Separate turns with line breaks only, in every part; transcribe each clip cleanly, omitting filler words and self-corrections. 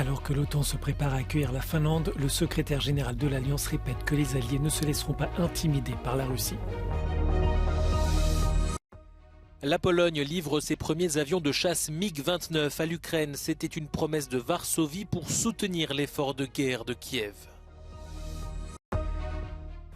Alors que l'OTAN se prépare à accueillir la Finlande, le secrétaire général de l'Alliance répète que les alliés ne se laisseront pas intimider par la Russie.
La Pologne livre ses premiers avions de chasse MiG-29 à l'Ukraine. C'était une promesse de Varsovie pour soutenir l'effort de guerre de Kiev.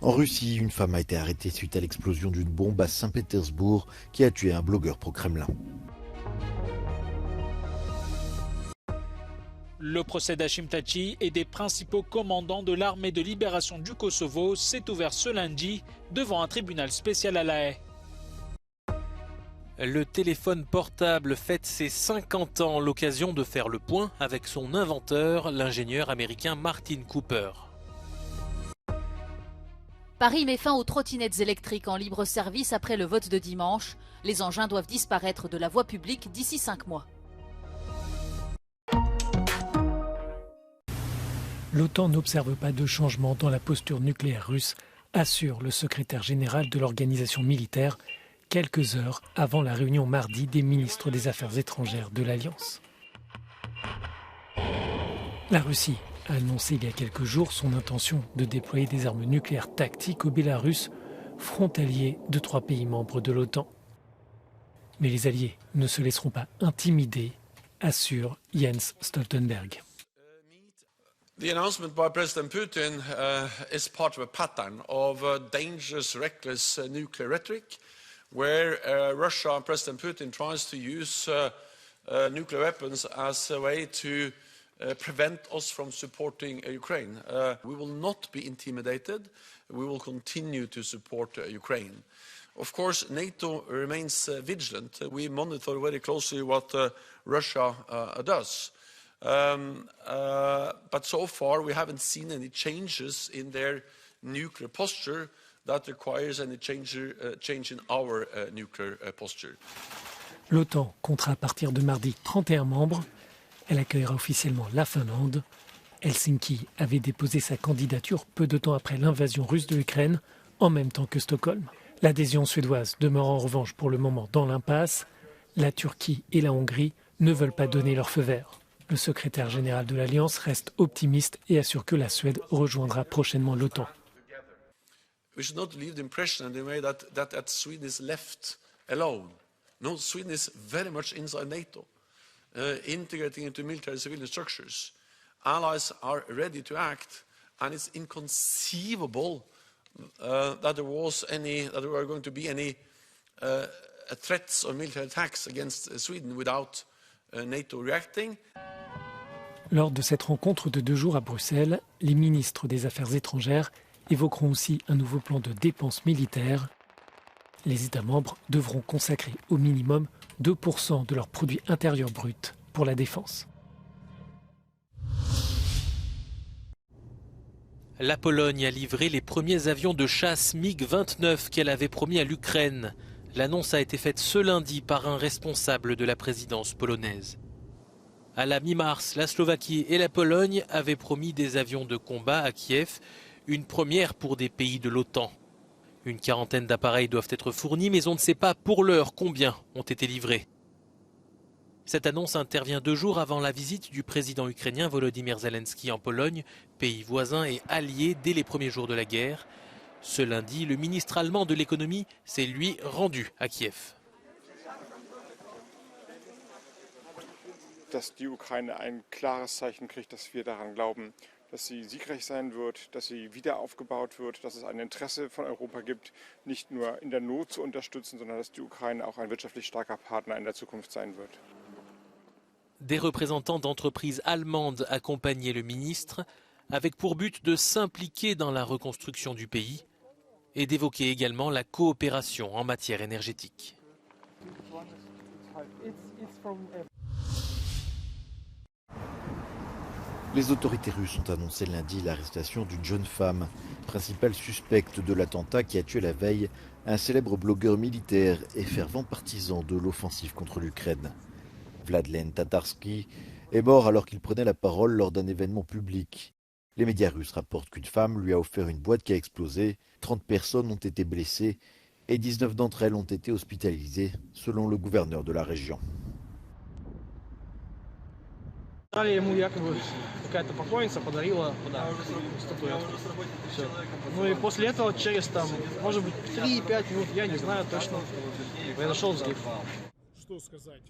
En Russie, une femme a été arrêtée suite à l'explosion d'une bombe à Saint-Pétersbourg qui a tué un blogueur pro-Kremlin.
Le procès d'Hashim Thaçi et des principaux commandants de l'armée de libération du Kosovo s'est ouvert ce lundi devant un tribunal spécial à La Haye.
Le téléphone portable fête ses 50 ans, l'occasion de faire le point avec son inventeur, l'ingénieur américain Martin Cooper.
Paris met fin aux trottinettes électriques en libre service après le vote de dimanche. Les engins doivent disparaître de la voie publique d'ici 5 mois.
L'OTAN n'observe pas de changement dans la posture nucléaire russe, assure le secrétaire général de l'organisation militaire, quelques heures avant la réunion mardi des ministres des Affaires étrangères de l'Alliance. La Russie a annoncé il y a quelques jours son intention de déployer des armes nucléaires tactiques au Bélarus, frontalier de 3 pays membres de l'OTAN. Mais les alliés ne se laisseront pas intimider, assure Jens Stoltenberg.
The announcement by President Putin is part of a pattern of dangerous, reckless nuclear rhetoric, where Russia and President Putin tries to use nuclear weapons as a way to prevent us from supporting Ukraine. We will not be intimidated. We will continue to support Ukraine. Of course, NATO remains vigilant. We monitor very closely what Russia does. But so far we haven't seen any changes in their nuclear posture that requires any change in our nuclear posture.
L'OTAN comptera à partir de mardi 31 membres. Elle accueillera officiellement la Finlande. Helsinki avait déposé sa candidature peu de temps après l'invasion russe de l'Ukraine, en même temps que Stockholm. L'adhésion suédoise demeure en revanche pour le moment dans l'impasse. La Turquie et la Hongrie ne veulent pas donner leur feu vert. Le secrétaire général de l'Alliance reste optimiste et assure que la Suède rejoindra prochainement l'OTAN.
We should not leave the impression in the way that Sweden is left alone. No, Sweden is very much inside NATO, integrating into military and civilian structures. Allies are ready to act, and it's inconceivable that there were going to be any threats or military attacks against Sweden without NATO reacting.
Lors de cette rencontre de 2 jours à Bruxelles, les ministres des Affaires étrangères évoqueront aussi un nouveau plan de dépenses militaires. Les États membres devront consacrer au minimum 2% de leur produit intérieur brut pour la défense.
La Pologne a livré les premiers avions de chasse MiG-29 qu'elle avait promis à l'Ukraine. L'annonce a été faite ce lundi par un responsable de la présidence polonaise. À la mi-mars, la Slovaquie et la Pologne avaient promis des avions de combat à Kiev, une première pour des pays de l'OTAN. Une 40aine d'appareils doivent être fournis, mais on ne sait pas pour l'heure combien ont été livrés. Cette annonce intervient 2 jours avant la visite du président ukrainien Volodymyr Zelensky en Pologne, pays voisin et allié dès les premiers jours de la guerre. Ce lundi, le ministre allemand de l'économie s'est lui rendu à Kiev.
Dass die Ukraine ein klares Zeichen kriegt, dass wir daran glauben, dass sie siegreich sein wird, dass sie wieder aufgebaut wird, dass es ein Interesse von Europa gibt, nicht nur in der Not zu unterstützen, sondern dass die Ukraine auch ein wirtschaftlich starker Partner in der Zukunft sein wird.
Des représentants d'entreprises allemandes accompagnaient le ministre, avec pour but de s'impliquer dans la reconstruction du pays et d'évoquer également la coopération en matière énergétique.
Les autorités russes ont annoncé lundi l'arrestation d'une jeune femme, principale suspecte de l'attentat qui a tué la veille un célèbre blogueur militaire et fervent partisan de l'offensive contre l'Ukraine. Vladlen Tatarsky est mort alors qu'il prenait la parole lors d'un événement public. Les médias russes rapportent qu'une femme lui a offert une boîte qui a explosé, 30 personnes ont été blessées et 19 d'entre elles ont été hospitalisées, selon le gouverneur de la région.
Дали ему якобы какая-то покойница подарила подарок, статуэтку. Все. Ну и после этого через там, может быть, 3-5 минут, я не знаю точно, произошел взрыв. Что сказать?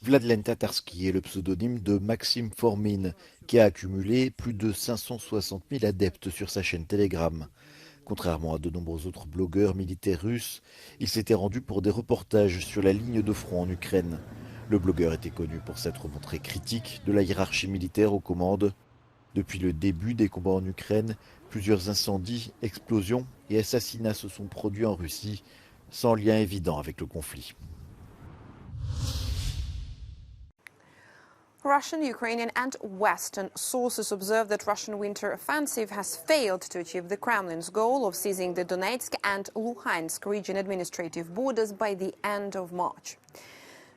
Vladlen Tatarski est le pseudonyme de Maxime Formin, qui a accumulé plus de 560 000 adeptes sur sa chaîne Telegram. Contrairement à de nombreux autres blogueurs militaires russes, il s'était rendu pour des reportages sur la ligne de front en Ukraine. Le blogueur était connu pour s'être montré critique de la hiérarchie militaire aux commandes. Depuis le début des combats en Ukraine, plusieurs incendies, explosions et assassinats se sont produits en Russie, sans lien évident avec le conflit.
Russian, Ukrainian and Western sources observe that Russian winter offensive has failed to achieve the Kremlin's goal of seizing the Donetsk and Luhansk region administrative borders by the end of March.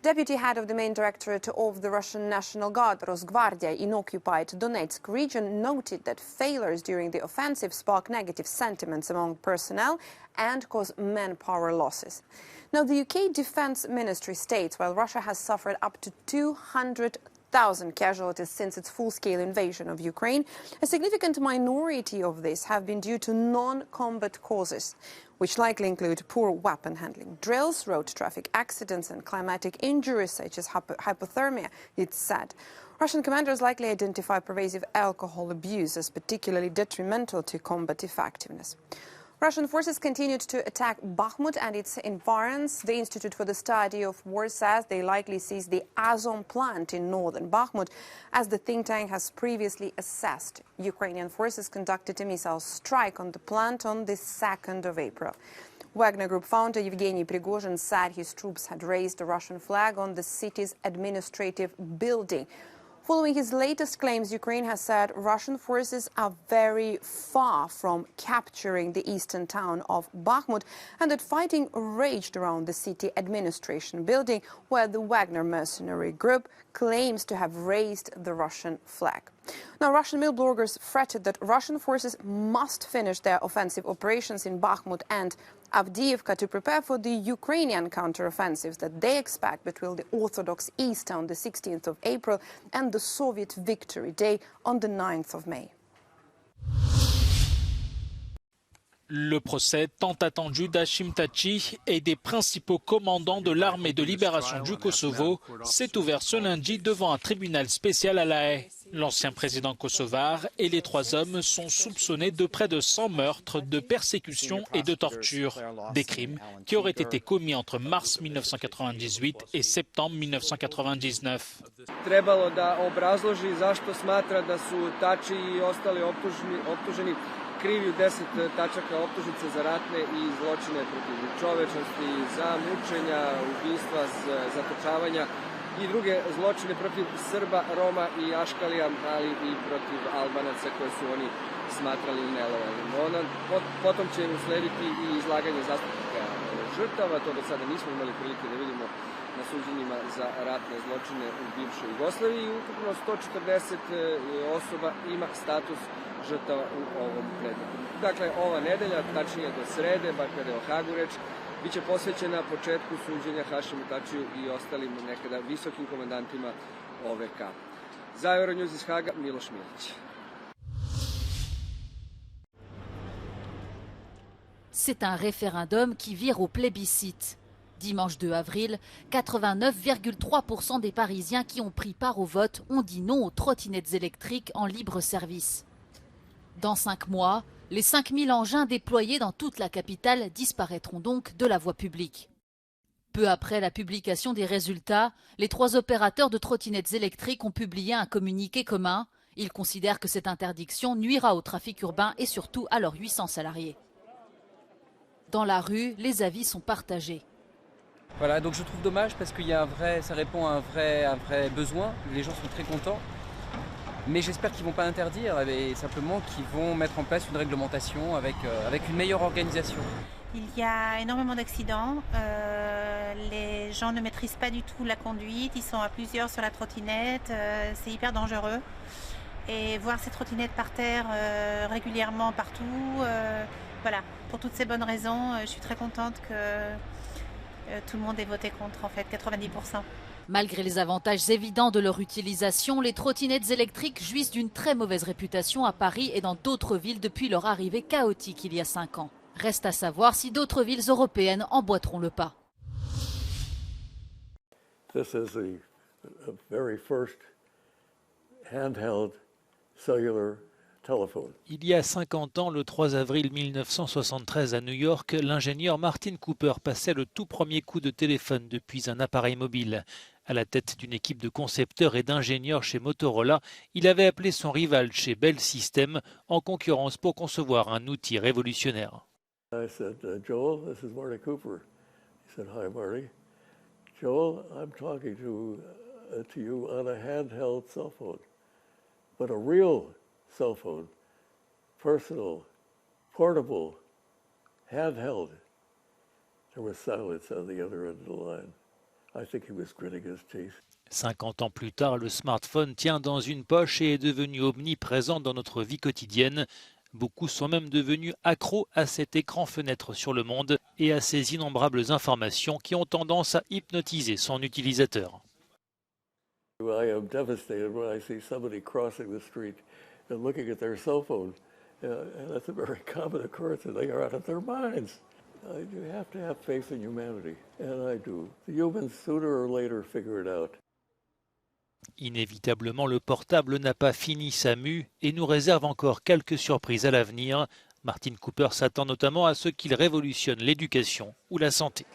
Deputy head of the main directorate of the Russian National Guard, Rosgvardia, in occupied Donetsk region noted that failures during the offensive spark negative sentiments among personnel and cause manpower losses. Now, the UK Defence Ministry states while Russia has suffered up to 200,000 casualties since its full-scale invasion of Ukraine, a significant minority of these have been due to non-combat causes, which likely include poor weapon handling drills, road traffic accidents and climatic injuries such as hypothermia, it's said. Russian commanders likely identify pervasive alcohol abuse as particularly detrimental to combat effectiveness. Russian forces continued to attack Bakhmut and its environs. The Institute for the Study of War says they likely seized the Azov plant in northern Bakhmut, as the think tank has previously assessed. Ukrainian forces conducted a missile strike on the plant on the 2nd of April. Wagner Group founder Yevgeny Prigozhin said his troops had raised a Russian flag on the city's administrative building. Following his latest claims, Ukraine has said Russian forces are very far from capturing the eastern town of Bakhmut and that fighting raged around the city administration building where the Wagner mercenary group claims to have raised the Russian flag. Now, Russian mill bloggers fretted that Russian forces must finish their offensive operations in Bakhmut and Avdiivka to prepare for the Ukrainian counteroffensives that they expect between the Orthodox East on the 16th of April and the Soviet Victory Day on the 9th of May.
Le procès tant attendu d'Hashim Thaçi et des principaux commandants de l'armée de libération du Kosovo s'est ouvert ce lundi devant un tribunal spécial à La Haye. L'ancien président kosovar et les 3 hommes sont soupçonnés de près de 100 meurtres, de persécutions et de tortures, des crimes qui auraient été commis entre mars 1998 et septembre 1999.
Trebalo da obrazloži zašto smatra da su Thaçi i ostali optuženi krivi u 10 tačaka optužnice za ratne i zločine protiv čovečnosti, za mučenja, ubistva, zatočavanja i druge zločine protiv Srba, Roma i Aškalija, ali i protiv Albanaca koje su oni smatrali nelojalnim. Potom će uslediti i izlaganje zastupnika žrtava, to do sada nismo imali prilike da vidimo na suđenjima za ratne zločine u bivšoj Jugoslaviji i ukupno 140 osoba ima status žrtava u ovom predmetu. Dakle, ova nedelja, tačnije do srede, bar kada je o Hagu reč, biće posvećena početku suđenja Hašimu Thaçiju i ostalim nekada visokim komandantima OVK. Za Euronews iz Haga, Miloš Milić.
C'est un référendum qui vire au plébiscite. Dimanche 2 avril, 89,3% des Parisiens qui ont pris part au vote ont dit non aux trottinettes électriques en libre service. Dans 5 mois, les 5000 engins déployés dans toute la capitale disparaîtront donc de la voie publique. Peu après la publication des résultats, les 3 opérateurs de trottinettes électriques ont publié un communiqué commun. Ils considèrent que cette interdiction nuira au trafic urbain et surtout à leurs 800 salariés. Dans la rue, les avis sont partagés.
Voilà, donc je trouve dommage parce qu'il y a ça répond à un vrai besoin. Les gens sont très contents. Mais j'espère qu'ils ne vont pas interdire, mais simplement qu'ils vont mettre en place une réglementation avec une meilleure organisation.
Il y a énormément d'accidents, les gens ne maîtrisent pas du tout la conduite, ils sont à plusieurs sur la trottinette, c'est hyper dangereux. Et voir ces trottinettes par terre régulièrement partout, voilà, pour toutes ces bonnes raisons, je suis très contente que tout le monde ait voté contre, en fait, 90%.
Malgré les avantages évidents de leur utilisation, les trottinettes électriques jouissent d'une très mauvaise réputation à Paris et dans d'autres villes depuis leur arrivée chaotique il y a 5 ans. Reste à savoir si d'autres villes européennes emboîteront le pas.
This is the very first handheld cellular telephone.
Il y a 50 ans, le 3 avril 1973 à New York, l'ingénieur Martin Cooper passait le tout premier coup de téléphone depuis un appareil mobile. À la tête d'une équipe de concepteurs et d'ingénieurs chez Motorola, il avait appelé son rival chez Bell System en concurrence pour concevoir un outil révolutionnaire.
I said, Joel, this is Marty Cooper. He said, hi, Marty. Joel, I'm talking to you on a handheld cell phone, but a real cell phone, personal, portable, handheld. There was silence on the other end of the line. I think he was gritting his teeth.
50 ans plus tard, le smartphone tient dans une poche et est devenu omniprésent dans notre vie quotidienne. Beaucoup sont même devenus accros à cet écran fenêtre sur le monde et à ces innombrables informations qui ont tendance à hypnotiser son utilisateur.
I am devastated when I see somebody crossing the street and looking at their cell phone. And that's a very common occurrence, and they are out of their minds. You have to have faith in humanity, and I do. The humans, sooner or later, figure it out.
Inévitablement, le portable n'a pas fini sa mue et nous réserve encore quelques surprises à l'avenir. Martin Cooper s'attend notamment à ce qu'il révolutionne l'éducation ou la santé.